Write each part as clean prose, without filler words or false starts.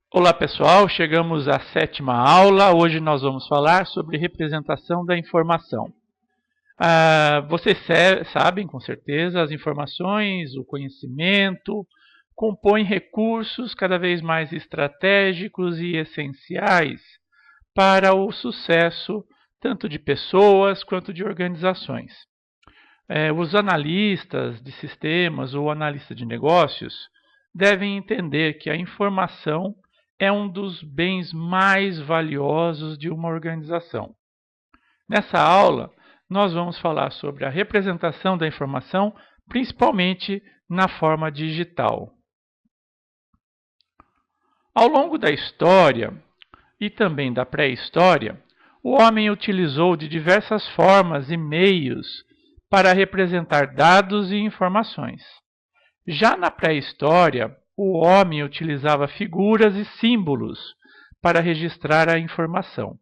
Olá pessoal, chegamos à sétima aula. Hoje nós vamos falar sobre representação da informação. Vocês sabem com certeza, as informações, o conhecimento, compõem recursos cada vez mais estratégicos e essenciais para o sucesso tanto de pessoas quanto de organizações. Os analistas de sistemas ou analista de negócios devem entender que a informação é um dos bens mais valiosos de uma organização. Nessa aula, nós vamos falar sobre a representação da informação, principalmente na forma digital. Ao longo da história e também da pré-história, o homem utilizou de diversas formas e meios para representar dados e informações. Já na pré-história, o homem utilizava figuras e símbolos para registrar a informação.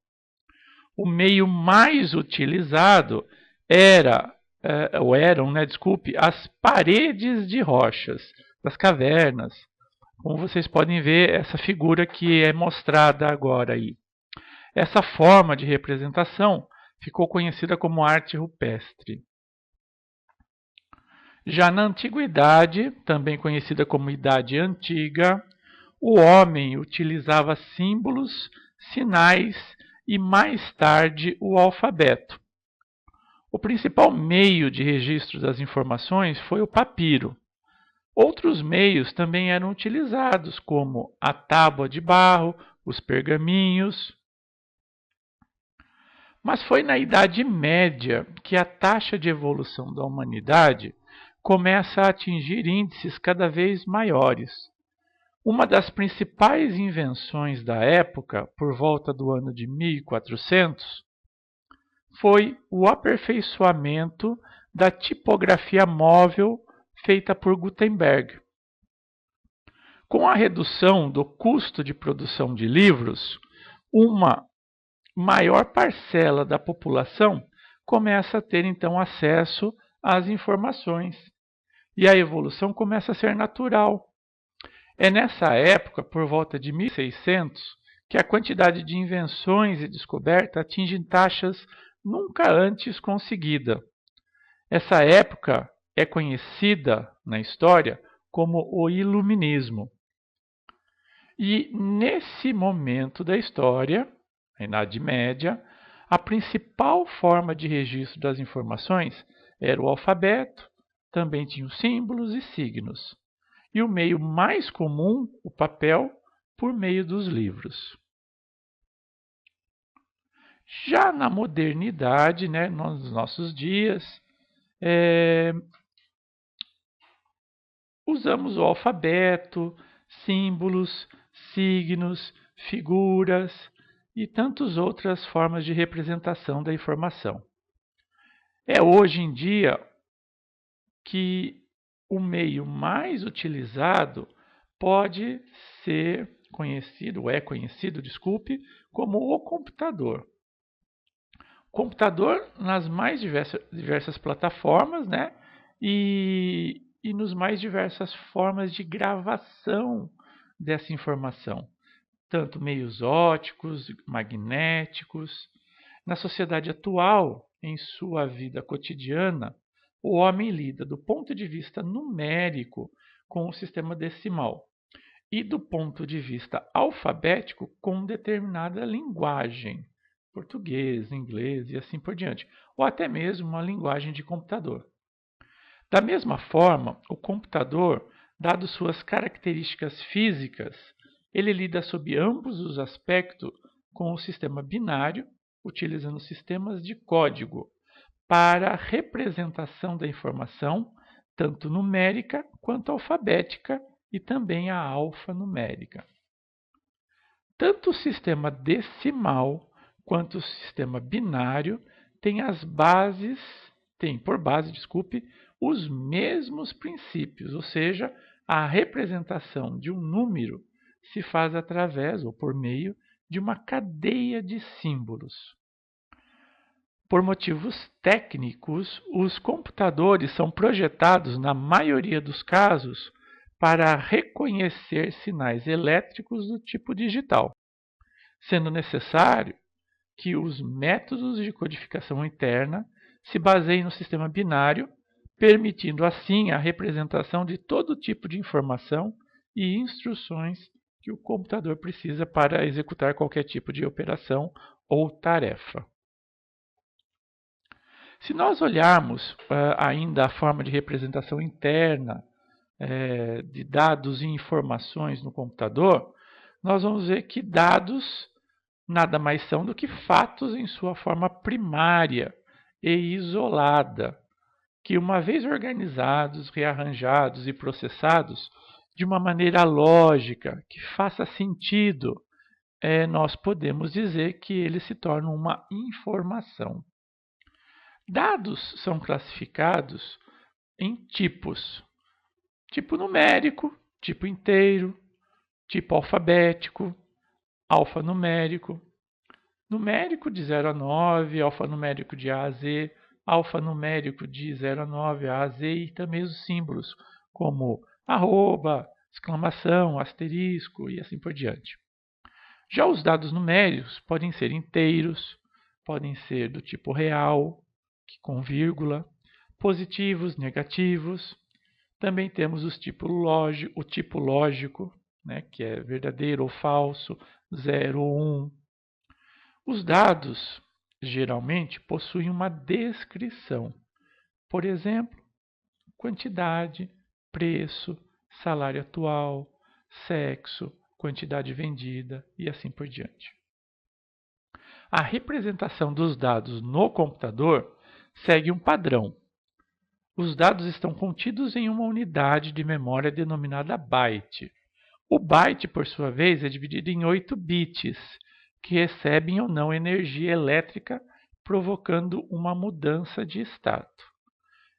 O meio mais utilizado eram, as paredes de rochas das cavernas, como vocês podem ver essa figura que é mostrada agora aí. Essa forma de representação ficou conhecida como arte rupestre. Já na antiguidade, também conhecida como Idade Antiga, o homem utilizava símbolos, sinais e mais tarde o alfabeto. O principal meio de registro das informações foi o papiro. Outros meios também eram utilizados, como a tábua de barro, os pergaminhos. Mas foi na Idade Média que a taxa de evolução da humanidade começa a atingir índices cada vez maiores. Uma das principais invenções da época, por volta do ano de 1400, foi o aperfeiçoamento da tipografia móvel feita por Gutenberg. Com a redução do custo de produção de livros, uma maior parcela da população começa a ter então acesso às informações. E a evolução começa a ser natural. É nessa época, por volta de 1600, que a quantidade de invenções e descobertas atinge taxas nunca antes conseguidas. Essa época é conhecida na história como o Iluminismo. E nesse momento da história, na Idade Média, a principal forma de registro das informações era o alfabeto, também tinha os símbolos e signos. E o meio mais comum, o papel, por meio dos livros. Já na modernidade, nos nossos dias, usamos o alfabeto, símbolos, signos, figuras e tantas outras formas de representação da informação. É hoje em dia que o meio mais utilizado pode ser conhecido, como o computador. O computador nas mais diversas plataformas, e nos mais diversas formas de gravação dessa informação, tanto meios óticos, magnéticos. Na sociedade atual, em sua vida cotidiana, o homem lida do ponto de vista numérico com o sistema decimal e do ponto de vista alfabético com determinada linguagem, português, inglês e assim por diante, ou até mesmo uma linguagem de computador. Da mesma forma, o computador, dado suas características físicas, ele lida sob ambos os aspectos com o sistema binário, utilizando sistemas de código para a representação da informação, tanto numérica quanto alfabética e também a alfanumérica. Tanto o sistema decimal quanto o sistema binário têm por base, os mesmos princípios, ou seja, a representação de um número se faz através ou por meio de uma cadeia de símbolos. Por motivos técnicos, os computadores são projetados, na maioria dos casos, para reconhecer sinais elétricos do tipo digital, sendo necessário que os métodos de codificação interna se baseiem no sistema binário, permitindo assim a representação de todo tipo de informação e instruções que o computador precisa para executar qualquer tipo de operação ou tarefa. Se nós olharmos ainda a forma de representação interna de dados e informações no computador, nós vamos ver que dados nada mais são do que fatos em sua forma primária e isolada, que uma vez organizados, rearranjados e processados de uma maneira lógica, que faça sentido, nós podemos dizer que eles se tornam uma informação. Dados são classificados em tipos: tipo numérico, tipo inteiro, tipo alfabético, alfanumérico, numérico de 0 a 9, alfanumérico de A a Z, alfanumérico de 0 a 9, A a Z, e também os símbolos, como arroba, exclamação, asterisco e assim por diante. Já os dados numéricos podem ser inteiros, podem ser do tipo real, com vírgula, positivos, negativos. Também temos o tipo lógico, né, que é verdadeiro ou falso, 0 ou 1. Os dados geralmente possuem uma descrição, por exemplo, quantidade, preço, salário atual, sexo, quantidade vendida e assim por diante. A representação dos dados no computador segue um padrão. Os dados estão contidos em uma unidade de memória denominada byte. O byte, por sua vez, é dividido em 8 bits, que recebem ou não energia elétrica, provocando uma mudança de estado.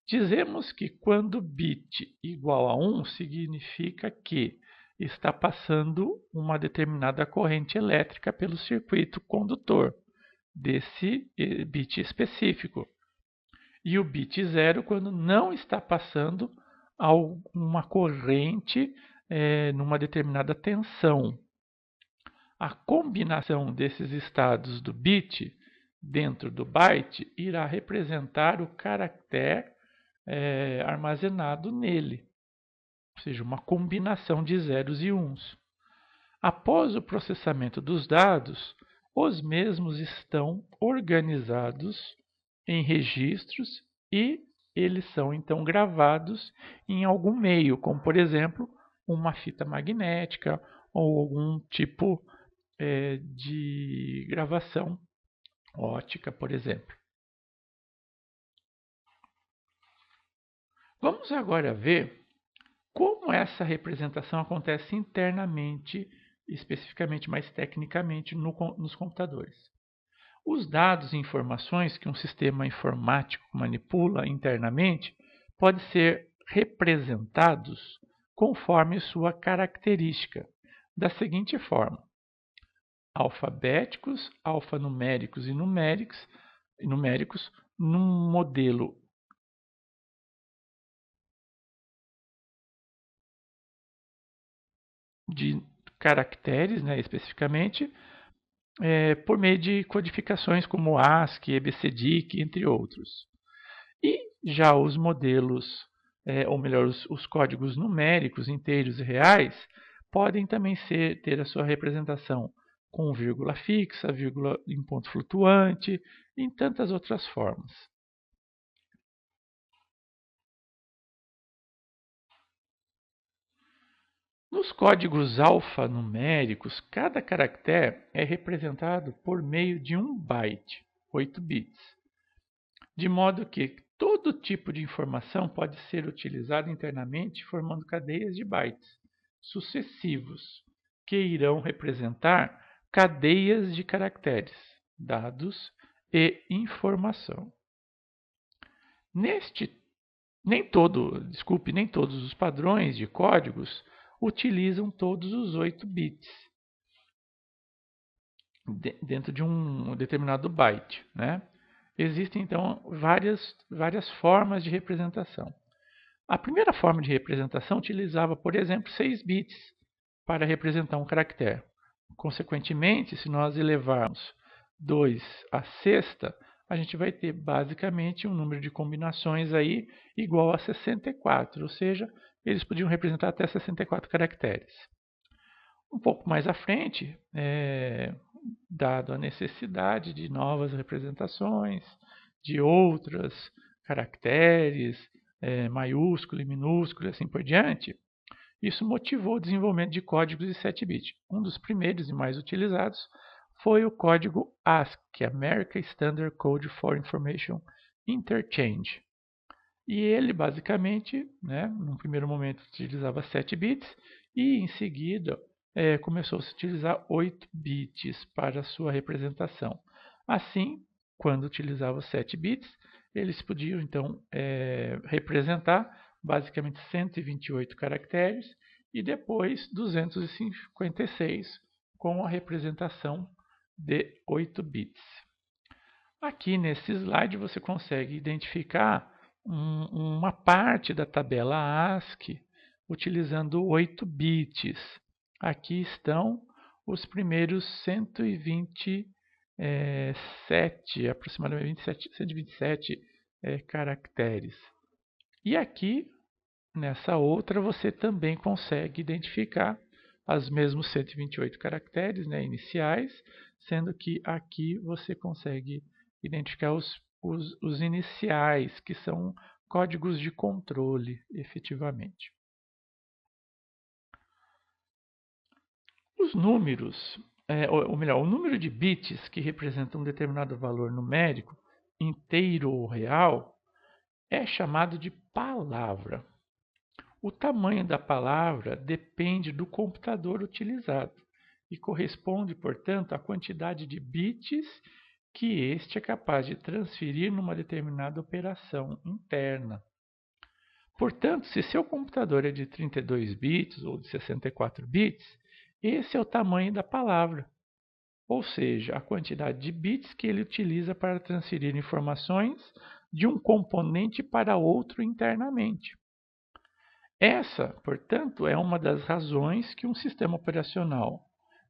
Dizemos que quando bit igual a 1, significa que está passando uma determinada corrente elétrica pelo circuito condutor desse bit específico. E o bit 0 quando não está passando alguma corrente numa determinada tensão. A combinação desses estados do bit dentro do byte irá representar o caractere armazenado nele, ou seja, uma combinação de zeros e uns. Após o processamento dos dados, os mesmos estão organizados em registros e eles são então gravados em algum meio, como por exemplo uma fita magnética ou algum tipo de gravação ótica, por exemplo. Vamos agora ver como essa representação acontece internamente, especificamente mais tecnicamente nos computadores. Os dados e informações que um sistema informático manipula internamente podem ser representados conforme sua característica, da seguinte forma: alfabéticos, alfanuméricos e numéricos num modelo de caracteres, especificamente, por meio de codificações como ASCII, EBCDIC, entre outros. E já os modelos, ou melhor, os códigos numéricos, inteiros e reais, podem também ter a sua representação com vírgula fixa, vírgula em ponto flutuante, e em tantas outras formas. Nos códigos alfanuméricos, cada caractere é representado por meio de um byte, 8 bits, de modo que todo tipo de informação pode ser utilizada internamente formando cadeias de bytes sucessivos, que irão representar cadeias de caracteres, dados e informação. Nem todos os padrões de códigos utilizam todos os 8 bits dentro de um determinado byte, Existem, então, várias formas de representação. A primeira forma de representação utilizava, por exemplo, 6 bits para representar um caractere. Consequentemente, se nós elevarmos 2 à sexta, a gente vai ter basicamente um número de combinações aí igual a 64, ou seja, eles podiam representar até 64 caracteres. Um pouco mais à frente, dado a necessidade de novas representações, de outros caracteres, maiúsculo e minúsculo e assim por diante, isso motivou o desenvolvimento de códigos de 7 bits. Um dos primeiros e mais utilizados foi o código ASCII, que é American Standard Code for Information Interchange. E ele, basicamente, no primeiro momento, utilizava 7 bits e, em seguida, começou a se utilizar 8 bits para sua representação. Assim, quando utilizava 7 bits, eles podiam, então, representar basicamente 128 caracteres e depois 256 com a representação de 8 bits. Aqui nesse slide você consegue identificar uma parte da tabela ASCII utilizando 8 bits. Aqui estão os primeiros 127, aproximadamente 127 caracteres. E aqui, nessa outra, você também consegue identificar os mesmos 128 caracteres iniciais, sendo que aqui você consegue identificar os iniciais, que são códigos de controle, efetivamente. Os números, ou melhor, o número de bits que representa um determinado valor numérico, inteiro ou real, é chamado de palavra. O tamanho da palavra depende do computador utilizado e corresponde, portanto, à quantidade de bits que este é capaz de transferir numa determinada operação interna. Portanto, se seu computador é de 32 bits ou de 64 bits, esse é o tamanho da palavra, ou seja, a quantidade de bits que ele utiliza para transferir informações de um componente para outro internamente. Essa, portanto, é uma das razões que um sistema operacional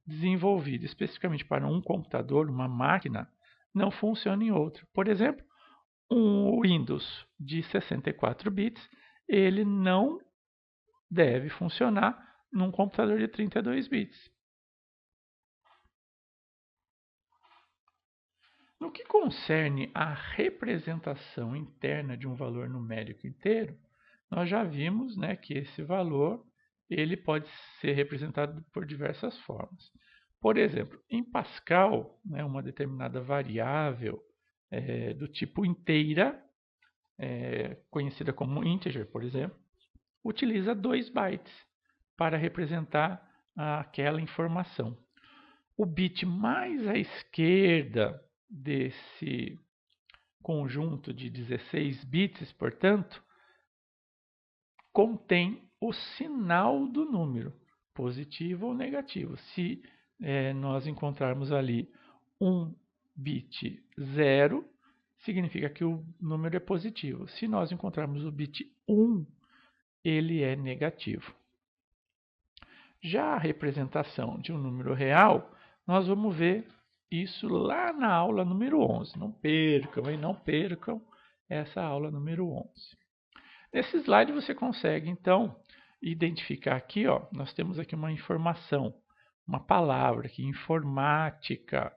desenvolvido especificamente para um computador, uma máquina, não funciona em outro. Por exemplo, um Windows de 64 bits, ele não deve funcionar num computador de 32 bits. No que concerne à representação interna de um valor numérico inteiro, nós já vimos que esse valor ele pode ser representado por diversas formas. Por exemplo, em Pascal, uma determinada variável do tipo inteira, conhecida como integer, por exemplo, utiliza 2 bytes para representar aquela informação. O bit mais à esquerda desse conjunto de 16 bits, portanto, contém o sinal do número, positivo ou negativo. Se nós encontrarmos ali um bit 0, significa que o número é positivo. Se nós encontrarmos o bit 1, ele é negativo. Já a representação de um número real, nós vamos ver isso lá na aula número 11. Não percam, hein? Não percam essa aula número 11. Nesse slide você consegue, então, identificar aqui, nós temos aqui uma informação, uma palavra aqui, informática,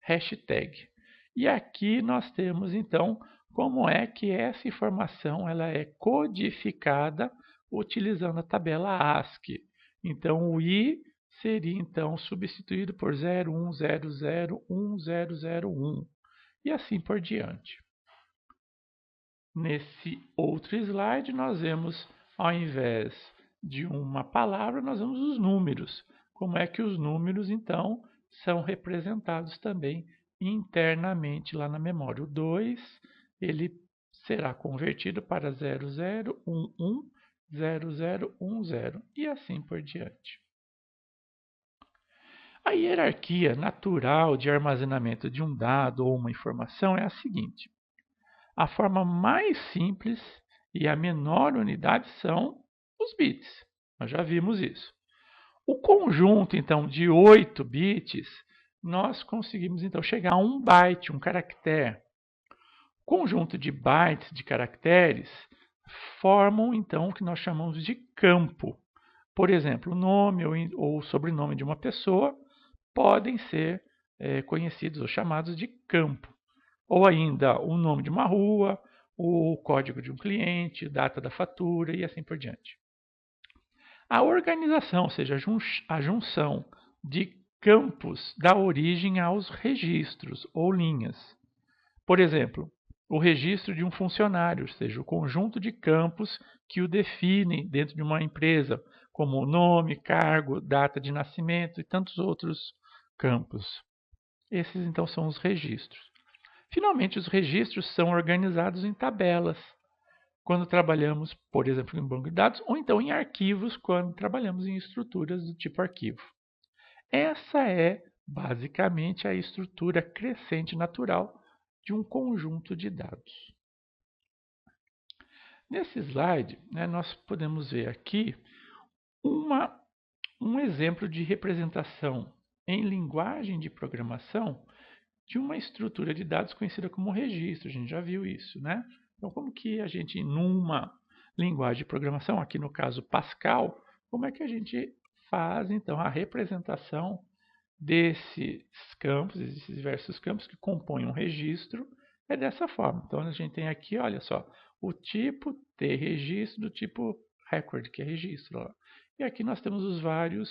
@hashtag. E aqui nós temos, então, como é que essa informação ela é codificada utilizando a tabela ASCII. Então, o I seria, então, substituído por 01001001 e assim por diante. Nesse outro slide, nós vemos, ao invés de uma palavra, nós vemos os números. Como é que os números, então, são representados também internamente lá na memória. O 2, ele será convertido para 0011, 0010 e assim por diante. A hierarquia natural de armazenamento de um dado ou uma informação é a seguinte. A forma mais simples E a menor unidade são os bits. Nós já vimos isso. O conjunto, então, de 8 bits, nós conseguimos, então, chegar a 1 byte, um caractere. O conjunto de bytes de caracteres formam, então, o que nós chamamos de campo. Por exemplo, o nome ou o sobrenome de uma pessoa podem ser conhecidos ou chamados de campo. Ou ainda o nome de uma rua, o código de um cliente, data da fatura e assim por diante. A organização, ou seja, a junção de campos dá origem aos registros ou linhas. Por exemplo, o registro de um funcionário, ou seja, o conjunto de campos que o definem dentro de uma empresa, como nome, cargo, data de nascimento e tantos outros campos. Esses, então, são os registros. Finalmente, os registros são organizados em tabelas, quando trabalhamos, por exemplo, em banco de dados, ou então em arquivos, quando trabalhamos em estruturas do tipo arquivo. Essa é, basicamente, a estrutura crescente natural de um conjunto de dados. Nesse slide, nós podemos ver aqui um exemplo de representação em linguagem de programação de uma estrutura de dados conhecida como registro. A gente já viu isso, né? Então, como que a gente, numa linguagem de programação, aqui no caso Pascal, como é que a gente faz, então, a representação desses campos, desses diversos campos que compõem um registro, é dessa forma. Então, a gente tem aqui, olha só, o tipo tRegistro do tipo record, que é registro. E aqui nós temos os vários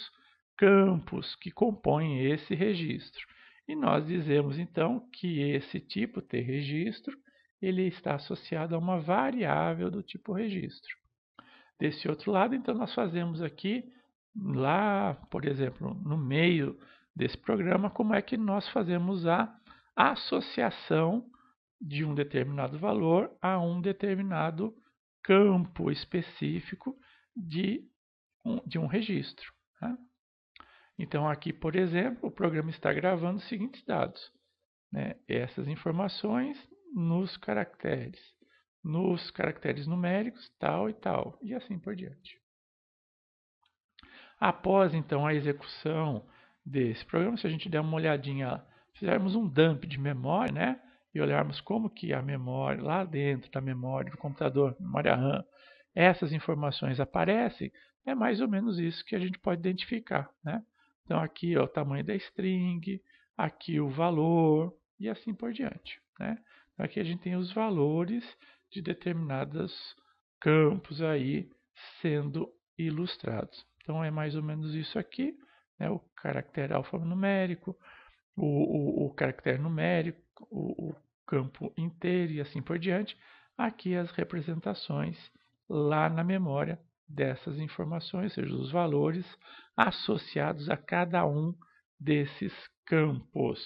campos que compõem esse registro. E nós dizemos, então, que esse tipo tRegistro ele está associado a uma variável do tipo registro. Desse outro lado, então, nós fazemos aqui, lá, por exemplo, no meio desse programa, como é que nós fazemos a associação de um determinado valor a um determinado campo específico de um registro. Né? Então, aqui, por exemplo, o programa está gravando os seguintes dados. Essas informações nos caracteres numéricos, tal e tal, e assim por diante. Após, então, a execução desse programa, se a gente der uma olhadinha, fizermos um dump de memória, e olharmos como que a memória, lá dentro da memória do computador, memória RAM, essas informações aparecem, é mais ou menos isso que a gente pode identificar. Então, aqui o tamanho da string, aqui o valor, e assim por diante. Então, aqui a gente tem os valores de determinados campos aí sendo ilustrados. Então, é mais ou menos isso aqui, o caractere alfanumérico, o caractere numérico, o campo inteiro e assim por diante. Aqui as representações lá na memória dessas informações, ou seja, os valores associados a cada um desses campos.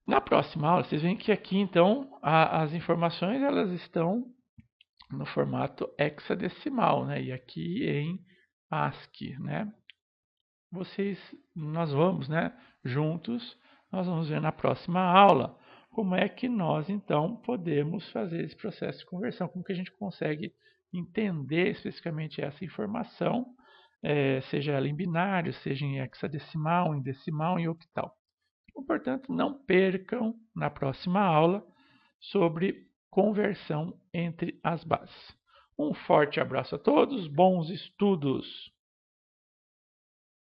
Na próxima aula, vocês veem que aqui, então, as informações elas estão no formato hexadecimal, e aqui em ASCII, nós vamos, juntos, nós vamos ver na próxima aula como é que nós, então, podemos fazer esse processo de conversão, como que a gente consegue entender especificamente essa informação, seja ela em binário, seja em hexadecimal, em decimal, em octal. Então, portanto, não percam na próxima aula sobre conversão entre as bases. Um forte abraço a todos, bons estudos!